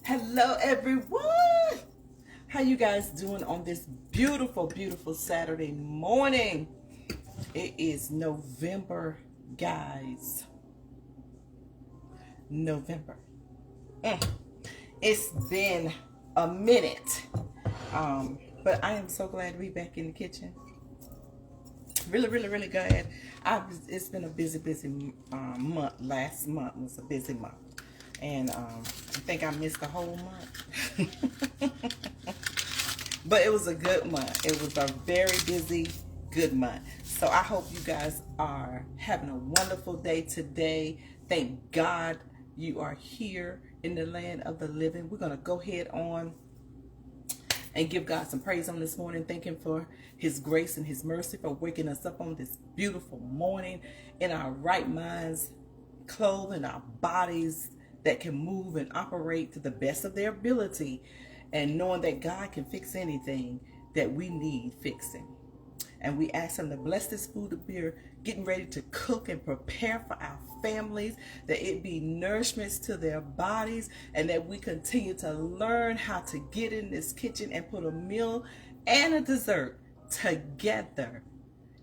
Hello everyone. How you guys doing on this beautiful, beautiful Saturday morning? It is November, guys. November. It's been a minute. But I am so glad to be back in the kitchen. Really glad. It's been a busy month. Last month was a busy month. And I think I missed the whole month. But it was a good month. It was a very busy, good month. So I hope you guys are having a wonderful day today. Thank God you are here in the land of the living. We're going to go ahead on and give God some praise on this morning. Thank Him for His grace and His mercy for waking us up on this beautiful morning in our right minds, clothing our bodies that can move and operate to the best of their ability, and knowing that God can fix anything that we need fixing. And we ask Him to bless this food that we're getting ready to cook and prepare for our families, that it be nourishments to their bodies, and that we continue to learn how to get in this kitchen and put a meal and a dessert together.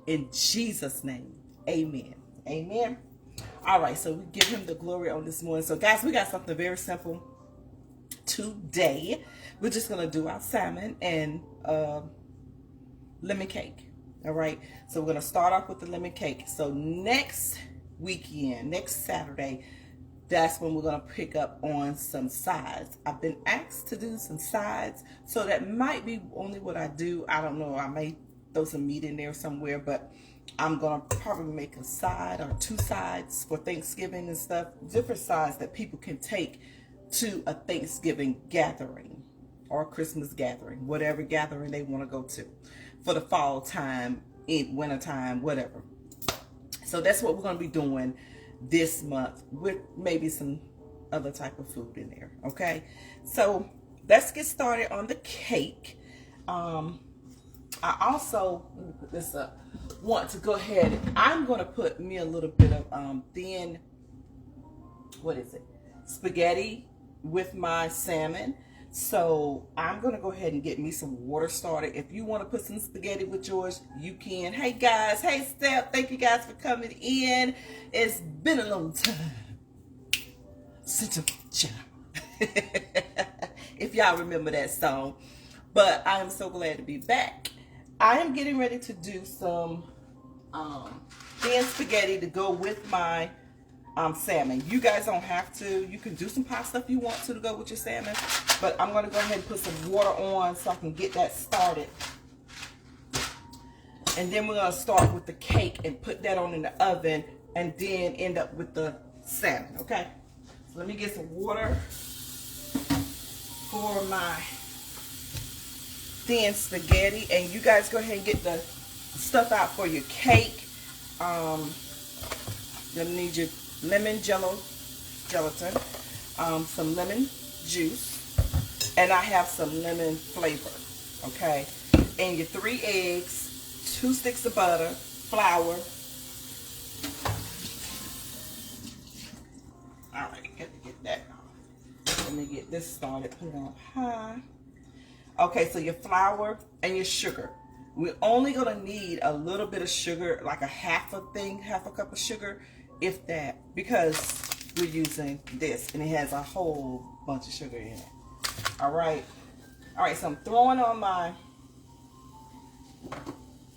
In Jesus' name, amen. Amen. All right, so we give Him the glory on this morning. So guys, we got something very simple today. We're just going to do our salmon and lemon cake. All right, so we're going to start off with the lemon cake. So next weekend, next Saturday, that's when we're going to pick up on some sides. I've been asked to do some sides, so that might be only what I do. I don't know. I may throw some meat in there somewhere, but I'm going to probably make a side or two sides for Thanksgiving and stuff. Different sides that people can take to a Thanksgiving gathering or a Christmas gathering, whatever gathering they want to go to for the fall time, in winter time, whatever. So that's what we're going to be doing this month with maybe some other type of food in there. Okay, so let's get started on the cake. I also, let me put this up, want to go ahead, I'm going to put me a little bit of thin, spaghetti with my salmon. So I'm going to go ahead and get me some water started. If you want to put some spaghetti with yours, you can. Hey guys, hey Steph, thank you guys for coming in. It's been a long time since I've if y'all remember that song. But I am so glad to be back. I am getting ready to do some thin spaghetti to go with my salmon. You guys don't have to. You can do some pasta if you want to go with your salmon. But I'm going to go ahead and put some water on so I can get that started. And then we're going to start with the cake and put that on in the oven and then end up with the salmon. Okay? So let me get some water for my thin spaghetti, and you guys go ahead and get the stuff out for your cake. You'll need your lemon gelatin, some lemon juice, and I have some lemon flavor. Okay, and your 3 eggs, 2 sticks of butter, flour. All right, got to get that off. Let me get this started. Put it on high. Okay, so your flour and your sugar. We're only going to need a little bit of sugar, like half a cup of sugar, if that, because we're using this, and it has a whole bunch of sugar in it. All right, so I'm throwing on my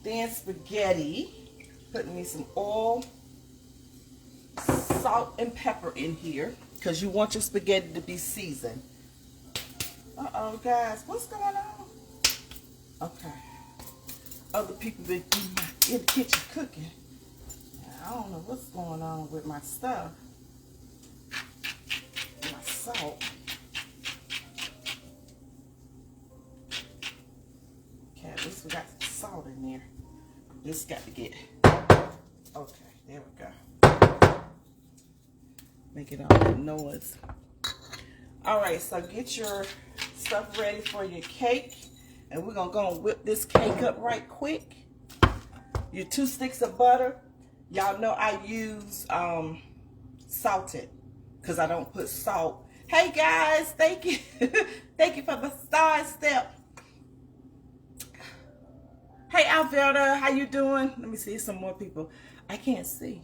thin spaghetti, putting me some oil, salt, and pepper in here, because you want your spaghetti to be seasoned. Uh-oh, guys, what's going on? Okay. Other people been in the kitchen cooking. I don't know what's going on with my stuff. My salt. Okay, at least we got some salt in there. This got to get... Okay, there we go. Make it all that noise. Alright, so get your stuff ready for your cake, and we're gonna go and whip this cake up right quick. Your 2 sticks of butter, y'all know I use salted, because I don't put salt Hey guys, thank you. Thank you for the star step. Hey Alberta, how you doing? Let me see some more people. I can't see.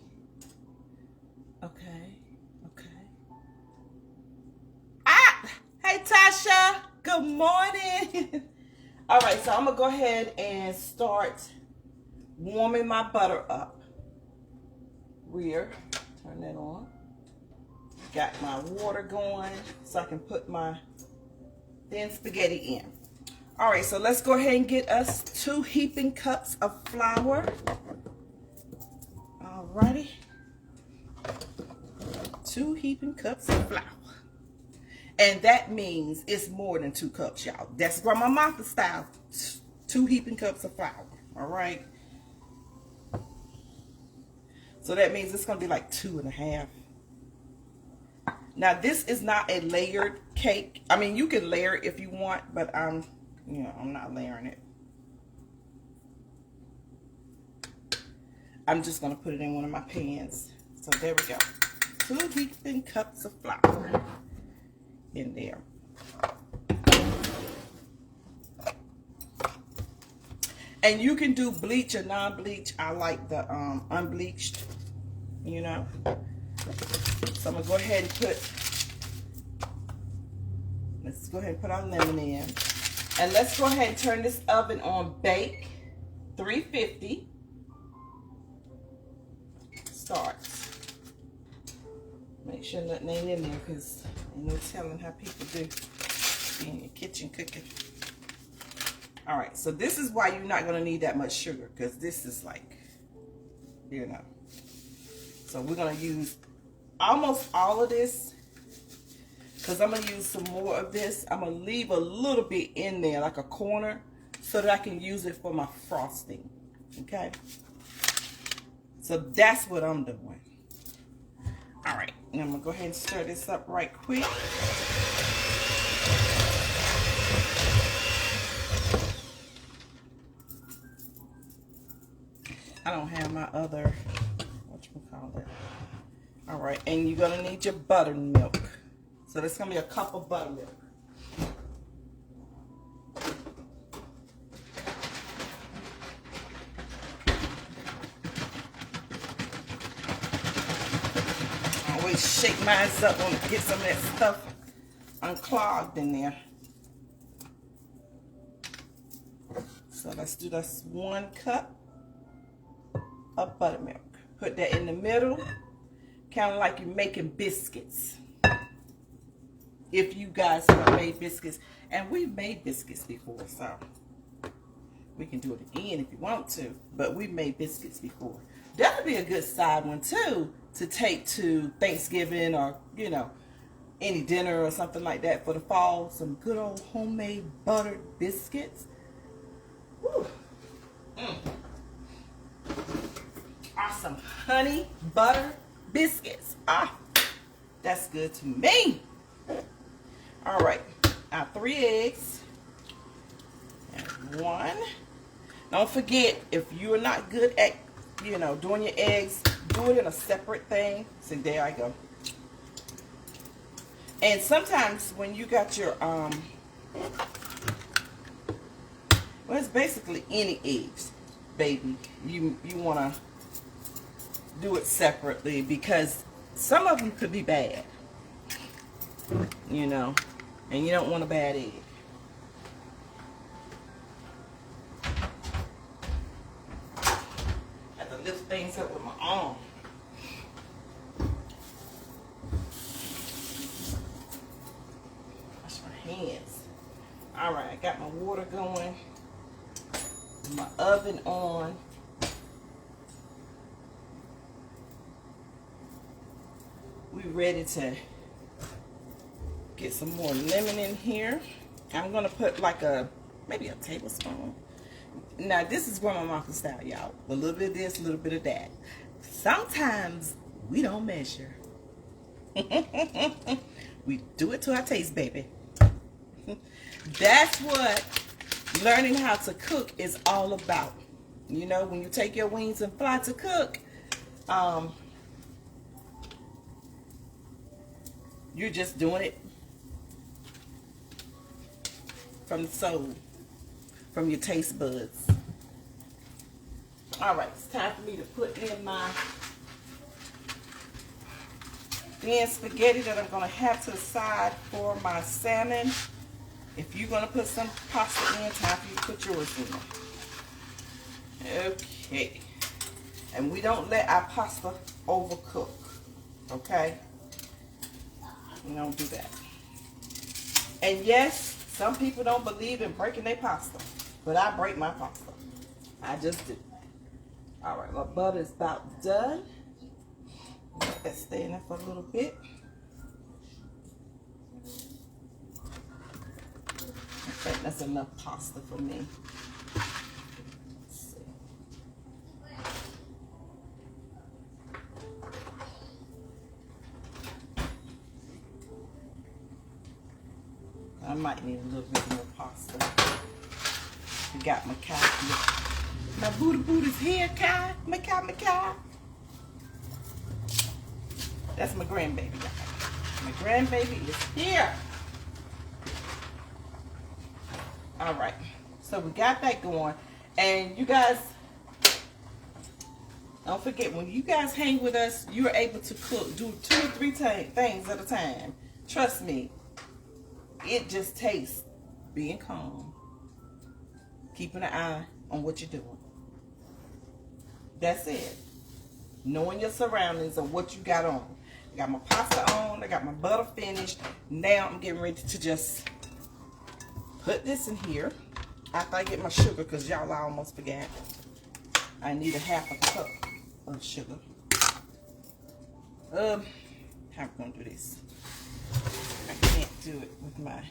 Okay. Ah! Hey Tasha, good morning. All right, so I'm gonna go ahead and start warming my butter up. Turn that on. Got my water going so I can put my thin spaghetti in. All right, so let's go ahead and get us 2 heaping cups of flour. All righty. 2 heaping cups of flour. And that means it's more than 2 cups, y'all. That's Grandma Martha style. 2 heaping cups of flour. All right. So that means it's going to be like 2.5. Now, this is not a layered cake. I mean, you can layer it if you want, but I'm not layering it. I'm just going to put it in one of my pans. So there we go. 2 heaping cups of flour in there. And you can do bleach or non-bleach. I like the unbleached, you know. So I'm gonna go ahead and let's go ahead and put our lemon in. And let's go ahead and turn this oven on bake 350. Start. Make sure nothing ain't in there because ain't no telling how people do in your kitchen cooking. All right, so this is why you're not gonna need that much sugar because this is like, you know. So we're gonna use almost all of this because I'm gonna use some more of this. I'm gonna leave a little bit in there, like a corner, so that I can use it for my frosting. Okay. So that's what I'm doing. All right, and I'm gonna go ahead and stir this up right quick. I don't have my other, whatchamacallit. All right, and you're gonna need your buttermilk. So that's gonna be a cup of buttermilk. I always shake mine up on to get some of that stuff unclogged in there. So let's do this 1 cup of buttermilk. Put that in the middle, kind of like you're making biscuits. If you guys have made biscuits, and we've made biscuits before, so we can do it again if you want to, but we've made biscuits before. That would be a good side one too, to take to Thanksgiving or, you know, any dinner or something like that for the fall. Some good old homemade buttered biscuits. Woo. Awesome honey butter biscuits. Ah, that's good to me. All right, our 3 eggs and 1. Don't forget, if you're not good at, you know, doing your eggs, do it in a separate thing. See, there I go. And sometimes when you got your well, it's basically any eggs, baby. You want to do it separately because some of them could be bad, you know, and you don't want a bad egg. I have to lift things up with my arm. Wash my hands. All right, I got my water going, my oven on. We ready to get some more lemon in here. I'm gonna put like maybe a tablespoon. Now this is Grandma Martha style, y'all. A little bit of this, a little bit of that. Sometimes we don't measure. We do it to our taste, baby. That's what learning how to cook is all about. You know, when you take your wings and fly to cook, you're just doing it from the soul, from your taste buds. All right, it's time for me to put in my thin spaghetti that I'm gonna have to the side for my salmon. If you're gonna put some pasta in, time for you to put yours in. Okay. And we don't let our pasta overcook. Okay? We don't do that. And yes, some people don't believe in breaking their pasta, but I break my pasta. I just do. All right, my butter is about done. Let that stay in there for a little bit. I think that's enough pasta for me. Let's see. I might need a little bit more pasta. We got my cow. My Buddha's here, Kai. My cow. That's my grandbaby, guys. My grandbaby is here. All right, so we got that going, and you guys don't forget, when you guys hang with us, you're able to cook, do 2 or 3 things at a time. Trust me, it just tastes being calm, keeping an eye on what you're doing. That's it. Knowing your surroundings and what you got on. I got my pasta on, I got my butter finished. Now I'm getting ready to just put this in here after I get my sugar, because y'all, I almost forgot. I need a 1/2 cup of sugar. How am I gonna do this? I can't do it with my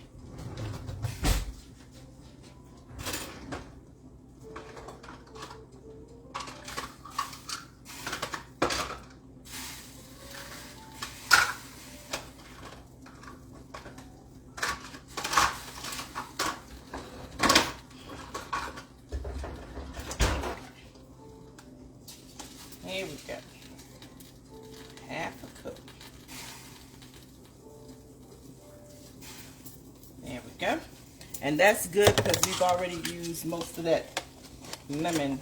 Here we go. 1/2 cup. There we go. And that's good because we've already used most of that lemon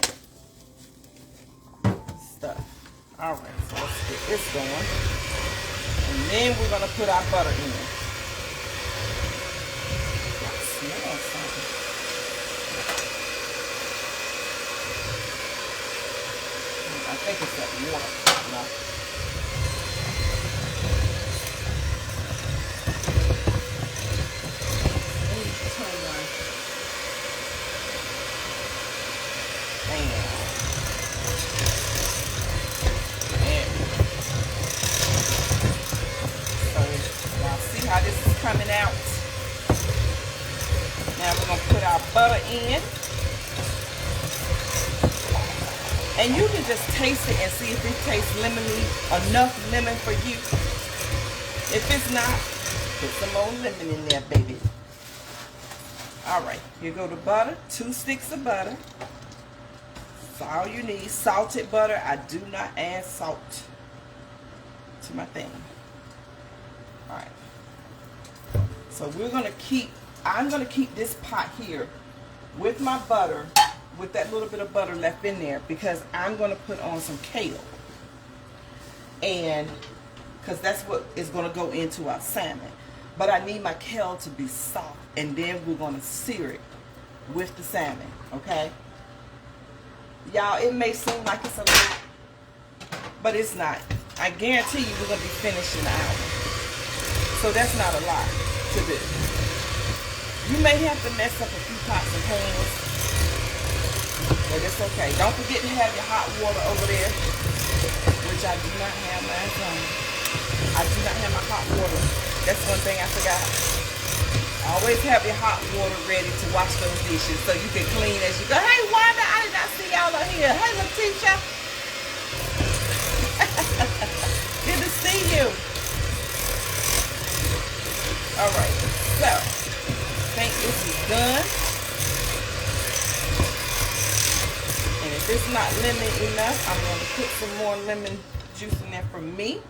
stuff. All right, so let's get this going. And then we're going to put our butter in. I smell something. I think it's that water. No. How this is coming out. Now we're going to put our butter in. And you can just taste it and see if it tastes lemony, enough lemon for you. If it's not, put some more lemon in there, baby. Alright, here go the butter. 2 sticks of butter. That's all you need. Salted butter. I do not add salt to my thing. Alright. So we're going to keep, I'm going to keep this pot here with my butter, with that little bit of butter left in there, because I'm going to put on some kale. And, because that's what is going to go into our salmon. But I need my kale to be soft, and then we're going to sear it with the salmon, okay? Y'all, it may seem like it's a lot, but it's not. I guarantee you we're going to be finished in an hour. So that's not a lot to do. You may have to mess up a few pots and pans, but it's okay. Don't forget to have your hot water over there, which I do not have last time. I do not have my hot water. That's one thing I forgot. Always have your hot water ready to wash those dishes so you can clean as you go. Hey Wanda, I did not see y'all up here. Hey Letitia. Good to see you. Alright, so I think this is done. And if it's not lemon enough, I'm going to put some more lemon juice in there for me.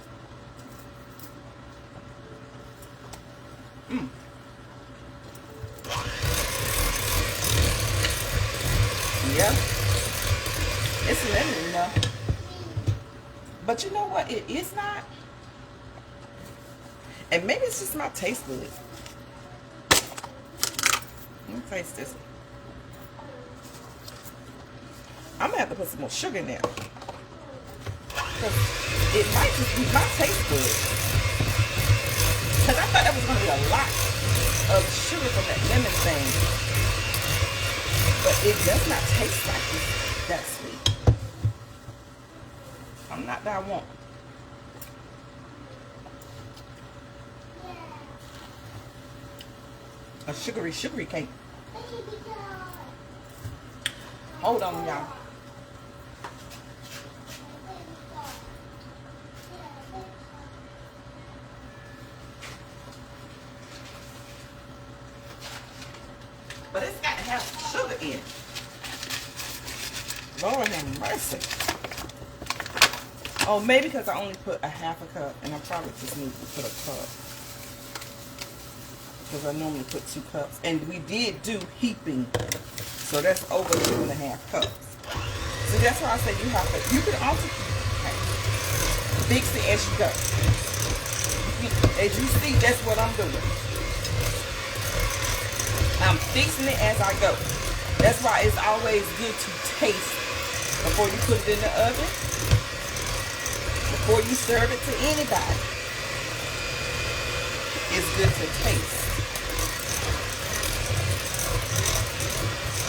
what? It is not. And maybe it's just my taste buds. Let me taste this. I'm gonna have to put some more sugar in there. Because it might just be my taste buds. Because I thought that was gonna be a lot of sugar from that lemon thing. But it does not taste like it's that sweet. I'm not that I want. A sugary cake. Hold on, y'all. But it's got to have some sugar in it. Lord have mercy. Oh, maybe because I only put a half a cup, and I probably just need to put a cup. Because I normally put 2 cups. And we did do heaping. So that's over 2.5 cups. So that's why I say you have to, you can also fix it as you go. As you see, that's what I'm doing. I'm fixing it as I go. That's why it's always good to taste before you put it in the oven. Before you serve it to anybody. It's good to taste.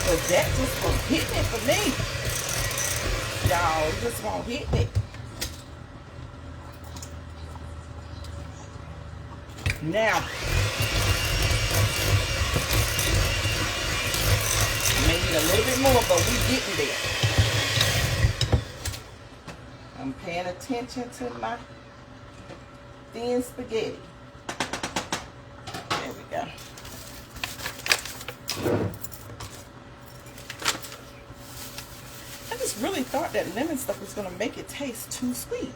But that just won't hit it for me. Y'all, it just won't hit it. Now, I may need a little bit more, but we getting there. I'm paying attention to my thin spaghetti. There we go. I just really thought that lemon stuff was going to make it taste too sweet.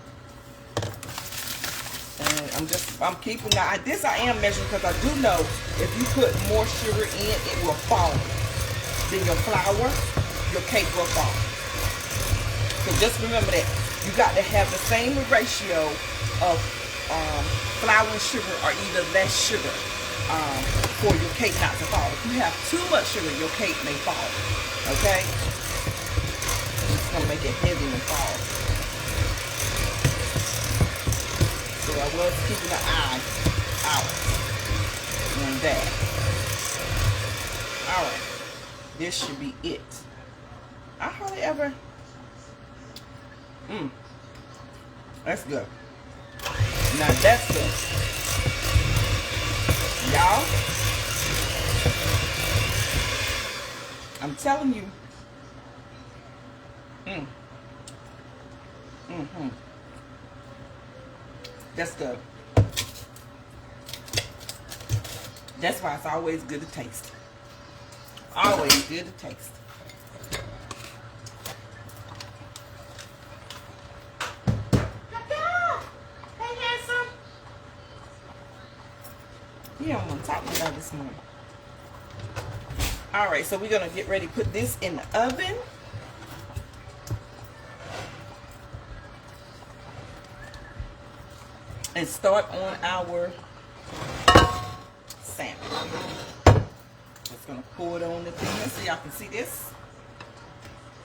And I'm keeping that. This I am measuring because I do know if you put more sugar in, it will fall. Then your flour, your cake will fall. So just remember that. You got to have the same ratio of flour and sugar, or either less sugar, for your cake not to fall. If you have too much sugar, your cake may fall. Okay? It's going to make it heavy and fall. So I was keeping an eye out on that. Alright. This should be it. I hardly ever... That's good. Now that's good. Y'all, I'm telling you. That's good. That's why it's always good to taste. Always good to taste. You don't want to talk about this morning. Alright, so we're going to get ready to put this in the oven. And start on our sandwich. Just going to pour it on the thing so y'all can see this.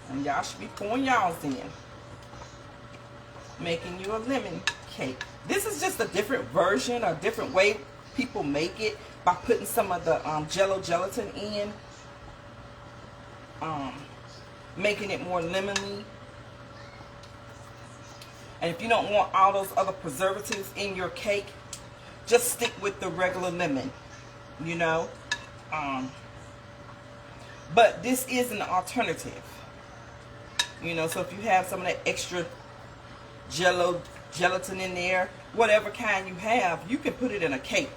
And y'all should be pouring y'all's in. Making you a lemon cake. This is just a different version, a different way people make it, by putting some of the gelatin in, making it more lemony. And if you don't want all those other preservatives in your cake, just stick with the regular lemon, you know. But this is an alternative, you know. So if you have some of that extra gelatin in there, whatever kind you have, you can put it in a cake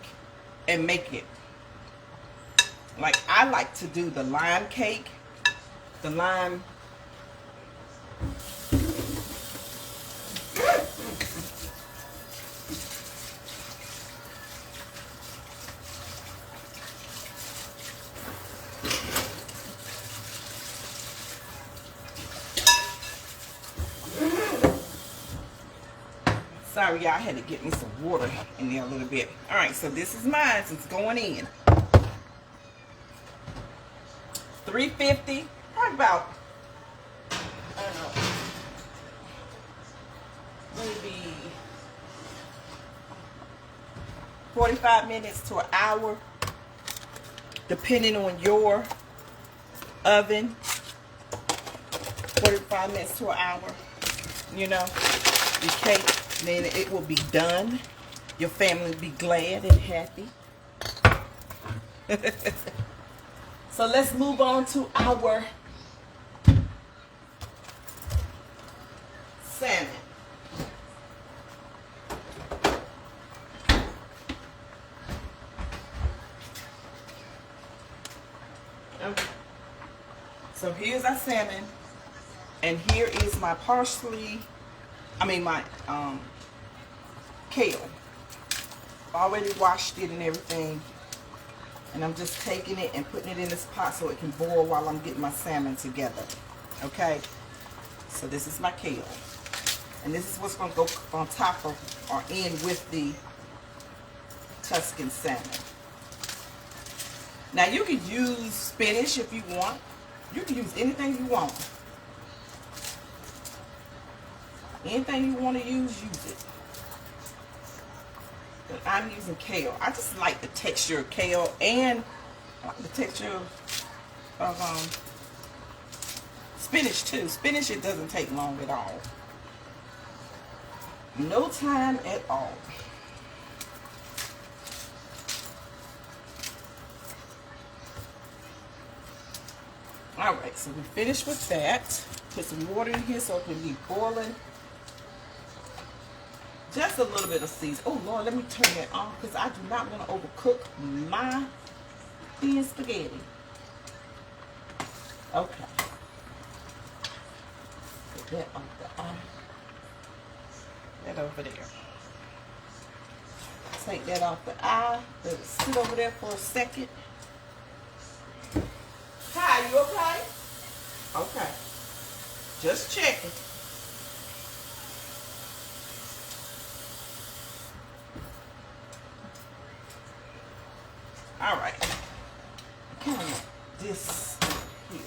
and make it. Like I like to do the lime cake, the lime. Sorry, y'all, I had to get me some water in there a little bit. All right, so this is mine. It's going in. 350. Probably about, I don't know, maybe 45 minutes to an hour, depending on your oven. 45 minutes to an hour, you know, your cake, then it will be done. Your family will be glad and happy. So let's move on to our salmon. Okay. So here's our salmon. And here is my parsley, my kale. Already washed it and everything. And I'm just taking it and putting it in this pot so it can boil while I'm getting my salmon together. Okay? So this is my kale. And this is what's going to go on top of or in with the Tuscan salmon. Now you can use spinach if you want. You can use anything you want. Anything you want to use it. But I'm using kale. I just like the texture of kale, and I like the texture of spinach too. Spinach, it doesn't take long at all. No time at all. Alright, so we finished with that. Put some water in here so it can be boiling. Just a little bit of seasoning. Oh Lord, let me turn that off because I do not want to overcook my thin spaghetti. Okay. Put that on the eye. That over there. Take that off the eye. Let it sit over there for a second. Hi, you okay? Okay. Just checking. All right. Kind of this here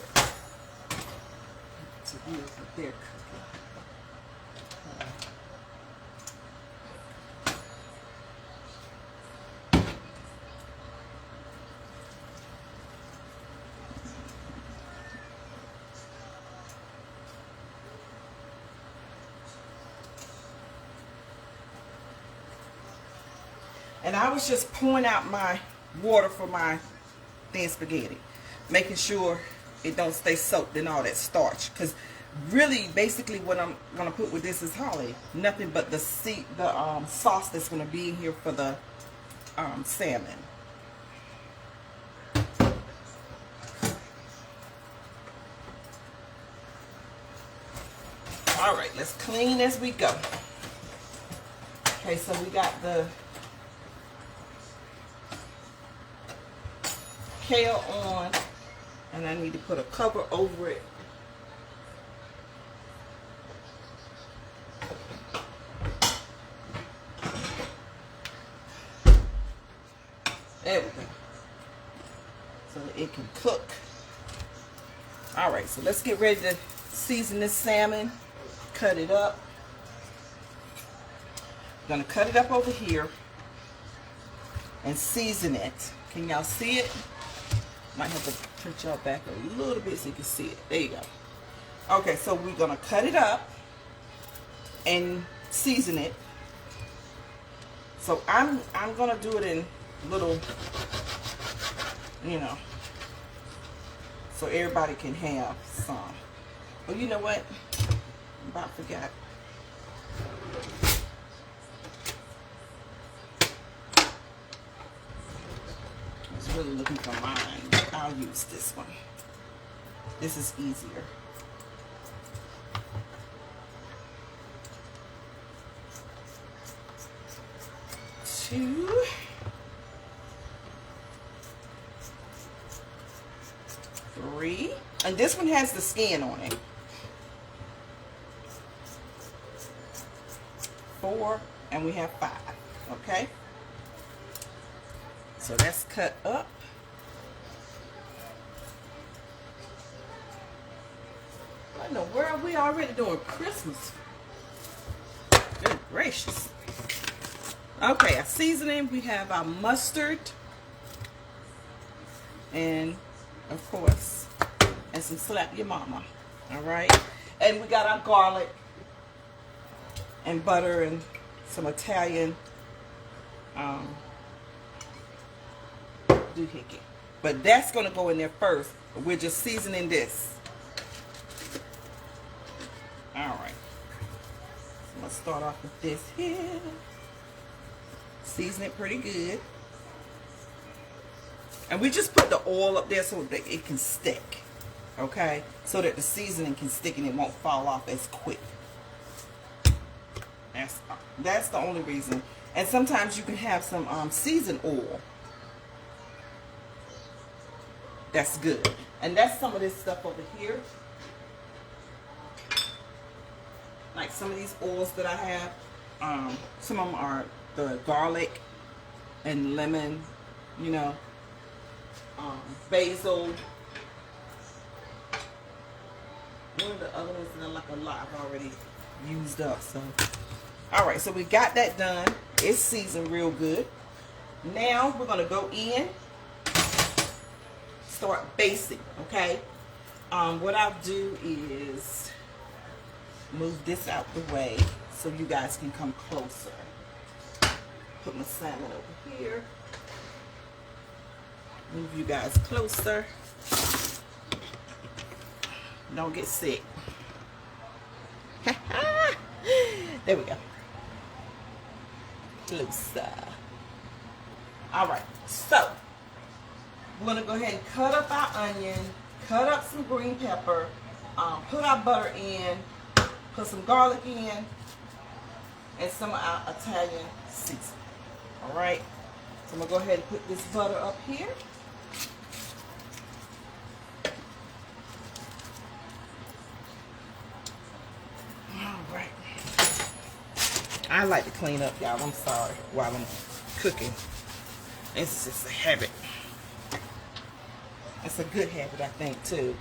to do with their cooking. And I was just pouring out my water for my thin spaghetti, making sure it don't stay soaked in all that starch. Because really, basically, what I'm gonna put with this is hardly nothing but the sauce that's gonna be in here for the salmon. All right, let's clean as we go. Okay, so we got the kale on, and I need to put a cover over it. There we go. So that it can cook. All right, so let's get ready to season this salmon. Cut it up. I'm gonna cut it up over here and season it. Can y'all see it? Might have to put y'all back a little bit so you can see it. There you go. Okay, so we're gonna cut it up and season it. So I'm gonna do it in little, you know, so everybody can have some. Well, you know what? I about forgot. I was really looking for mine. I'll use this one. This is easier. Two. Three. And this one has the skin on it. 4, and we have 5. Okay, so that's cut up. What in the world? We already doing Christmas. Good gracious. Okay, our seasoning, we have our mustard, and of course, and some slap your mama. All right, and we got our garlic and butter and some Italian doohickey. But that's gonna go in there first. We're just seasoning this. All right. So I'm gonna start off with this here. Season it pretty good. And we just put the oil up there so that it can stick. Okay? So that the seasoning can stick and it won't fall off as quick. That's the only reason. And sometimes you can have some seasoned oil. That's good. And that's some of this stuff over here. Like some of these oils that I have. Some of them are the garlic and lemon, you know, basil. One of the other ones that I like a lot I've already used up. So, all right, so we got that done. It's seasoned real good. Now we're gonna go in, start basting. Okay. What I'll do is move this out the way so you guys can come closer. Put my salmon over here. Move you guys closer. Don't get sick. There we go. Closer. Alright, so we're going to go ahead and cut up our onion, cut up some green pepper, put our butter in, put some garlic in, and some of our Italian seasoning. Alright, so I'm going to go ahead and put this butter up here. Alright. I like to clean up, y'all. I'm sorry, while I'm cooking. It's just a habit. It's a good habit, I think, too.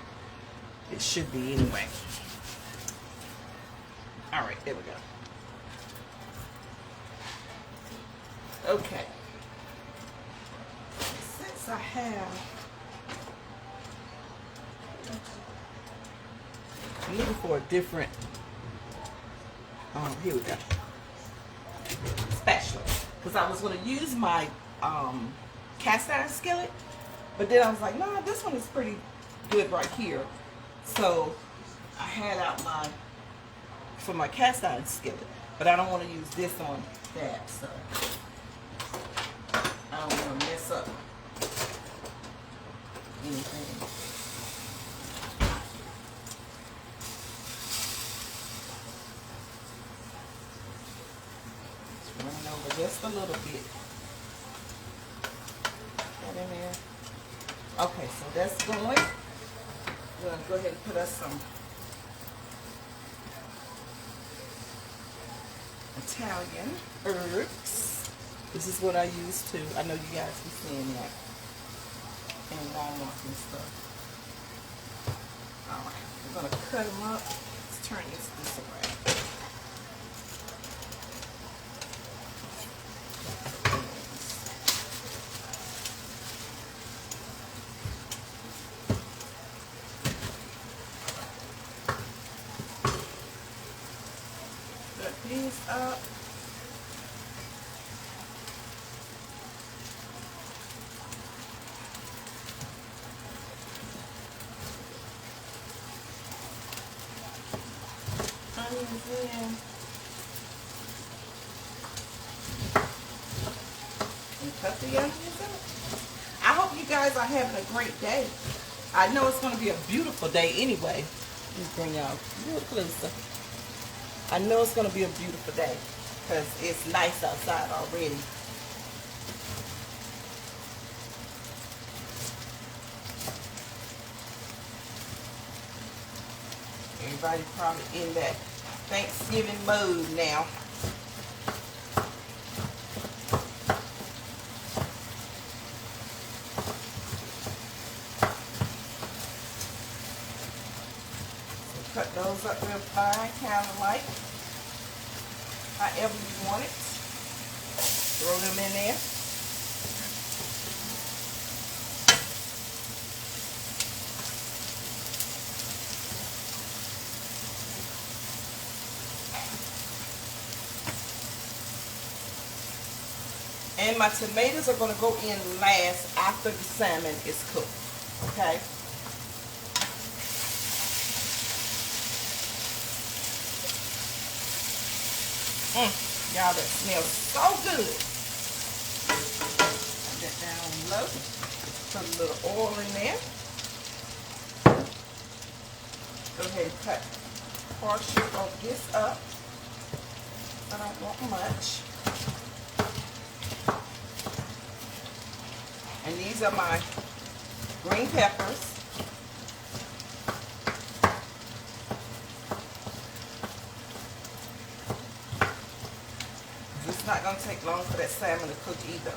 It should be anyway. Alright, there we go. Okay. Since I have, I'm looking for a different, here we go, spatula. Because I was going to use my cast iron skillet, but then I was like, no, this one is pretty good right here. So I had out for my cast iron skillet, but I don't want to use this on that, so I don't want to mess up anything. Just running over just a little bit. That in there. Okay, so that's going. We're going to go ahead and put us some Italian herbs. This is what I use too. I know you guys be seeing that in Walmart and stuff. Alright, we're going to cut them up. Let's turn this around. Cut these up. Onions in. And cut the onions up. I hope you guys are having a great day. I know it's going to be a beautiful day anyway. Let me bring y'all a little closer. I know it's going to be a beautiful day because it's nice outside already. Everybody probably in that Thanksgiving mode now. those up real fine, kind of like however you want it. Throw them in there. And my tomatoes are going to go in last after the salmon is cooked. Okay? Y'all, that smells so good. Put that down low. Put a little oil in there. Go ahead and cut partial of this up. I don't want much. And these are my green peppers. It's not going to take long for that salmon to cook either.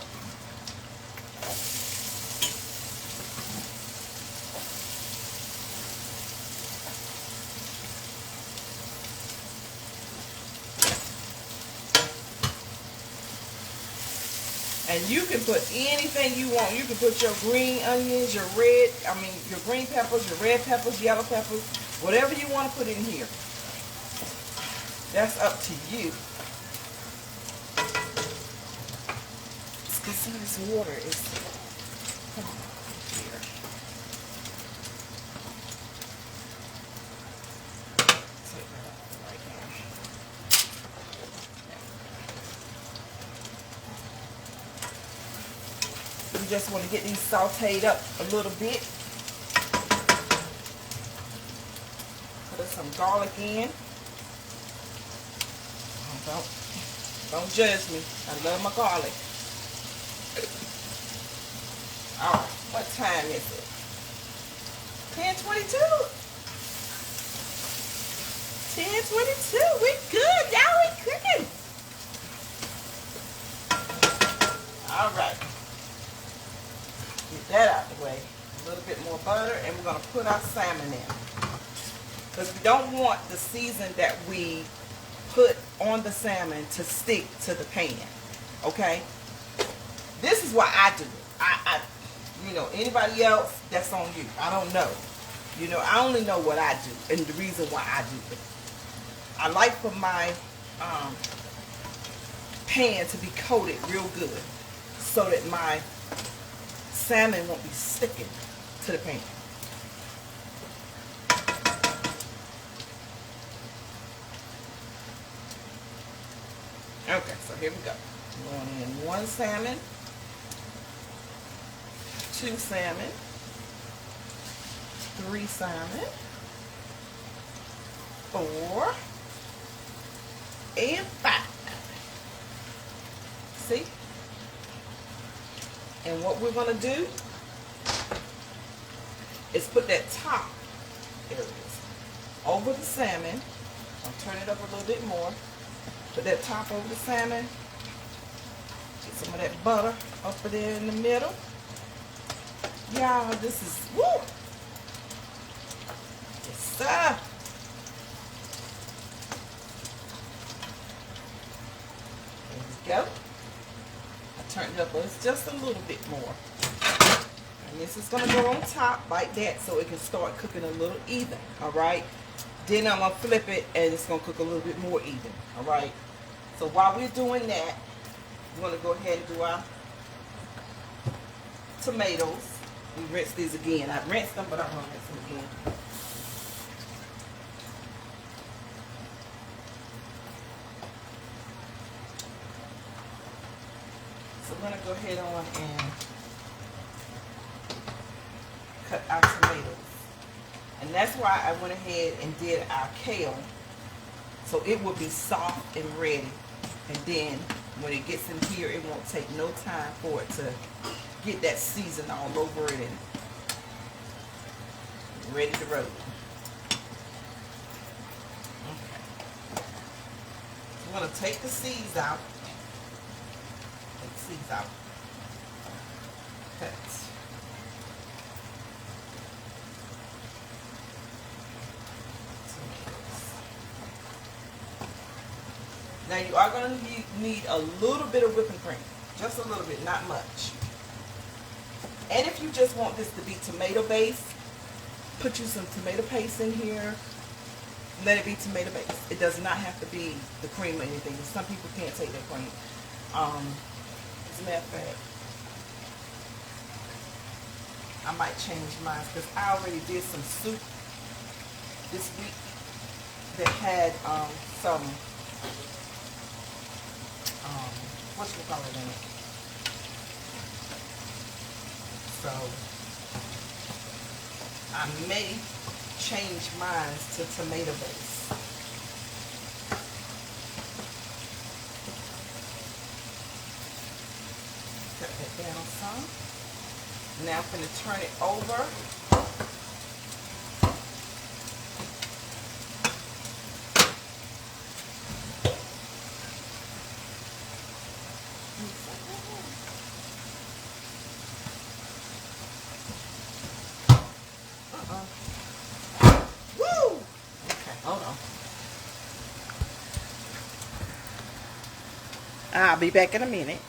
And you can put anything you want. You can put your green onions, your green peppers, your red peppers, yellow peppers, whatever you want to put in here. That's up to you. See, this water is here. Take that out right now. You just want to get these sauteed up a little bit. Put some garlic in. Don't judge me. I love my garlic. Alright, what time is it? 10:22. 10:22. We good, y'all. We cooking. Alright. Get that out of the way. A little bit more butter, and we're going to put our salmon in. Because we don't want the season that we put on the salmon to stick to the pan. Okay? This is why I do it. You know, anybody else, that's on you. I don't know. You know, I only know what I do and the reason why I do it. I like for my pan to be coated real good so that my salmon won't be sticking to the pan. Okay, so here we go. I'm going in 1 salmon. 2 salmon, 3 salmon, 4, and 5. See? And what we're going to do is put that top, there it is, over the salmon. I'll turn it up a little bit more. Put that top over the salmon. Get some of that butter up there in the middle. Y'all, this is, woo! Yes, sir. There we go. I turned it up, but it's just a little bit more. And this is going to go on top like that so it can start cooking a little even, all right? Then I'm going to flip it, and it's going to cook a little bit more even, all right? So while we're doing that, we're going to go ahead and do our tomatoes. We rinse these again. I rinsed them, but I'm going to rinse them again. So I'm going to go ahead on and cut our tomatoes. And that's why I went ahead and did our kale. So it will be soft and ready. And then when it gets in here, it won't take no time for it to get that season all over it and ready to roll. Okay. I'm going to take the seeds out. Take the seeds out. Cut. Tomatoes. Now you are going to need a little bit of whipping cream. Just a little bit, not much. And if you just want this to be tomato based, put you some tomato paste in here. Let it be tomato based. It does not have to be the cream or anything. Some people can't take that cream. As a matter of fact, I might change mine because I already did some soup this week that had some whatchamacallit in it. So I may change mine to tomato base. Cut that down some. Now I'm going to turn it over. Woo! Okay, hold on. I'll be back in a minute.